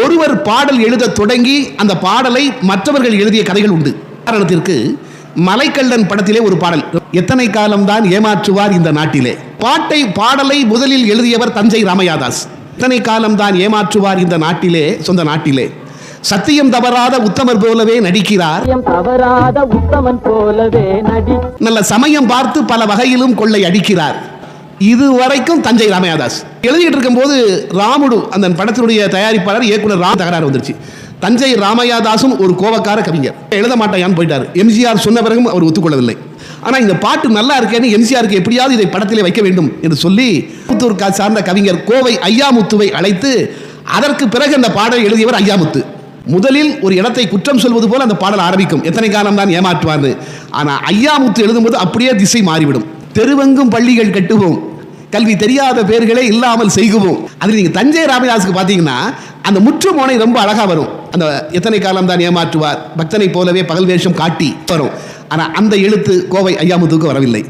ஒருவர் பாடல் எழுத தொடங்கி அந்த பாடலை மற்றவர்கள் எழுதிய கதைகள் உண்டு. உதாரணத்திற்கு மலைக்கல்லன் படத்திலே ஒரு பாடல், எத்தனை காலம்தான் ஏமாற்றுவார் இந்த நாட்டிலே. பாடலை முதலில் எழுதியவர் தஞ்சை ராமையாதாஸ். எத்தனை காலம்தான் ஏமாற்றுவார் இந்த நாட்டிலே, சொந்த நாட்டிலே. சத்தியம் தவறாத உத்தமர் போலவே நடிக்கிறார், நல்ல சமயம் பார்த்து பல வகையிலும் கொள்ளை அடிக்கிறார். இதுவரைக்கும் தஞ்சை ராமையாதாஸ் எழுதிட்டு இருக்கும் போது ராமுடு அந்த படத்தினுடைய தயாரிப்பாளர் இயக்குனர் ராம் தகராறு வந்துருச்சு. தஞ்சை ராமையாதாசும் ஒரு கோபக்கார கவிஞர், எழுத மாட்டாயான்னு போயிட்டார். எம்ஜிஆர் சொன்ன பிறகும் அவர் ஒத்துக்கொள்ளவில்லை. ஆனால் இந்த பாட்டு நல்லா இருக்கேன்னு எம்ஜிஆருக்கு எப்படியாவது இதை படத்திலே வைக்க வேண்டும் என்று சொல்லி புத்தூர் சார்ந்த கவிஞர் கோவை ஐயாமுத்துவை அழைத்து அதற்கு பிறகு அந்த பாடலை எழுதியவர் ஐயாமுத்து. முதலில் ஒரு இடத்தை குற்றம் சொல்வது போல அந்த பாடல் ஆரம்பிக்கும், எத்தனை காலம் தான் ஏமாற்றுவார். ஆனால் ஐயாமுத்து எழுதும்போது அப்படியே திசை மாறிவிடும். தெருவெங்கும் பள்ளிகள் கட்டுவோம், கல்வி தெரியாத பேர்களே இல்லாமல் செய்குவோம். அது நீங்க தஞ்சை ராமதாஸுக்கு பார்த்தீங்கன்னா அந்த முற்றுமோனை ரொம்ப அழகா வரும். அந்த எத்தனை காலம் தான் ஏமாற்றுவார், பக்தனை போலவே பகல் வேஷம் காட்டி வரும். ஆனா அந்த எழுத்து கோவை ஐயாமுத்துக்கு வரவில்லை.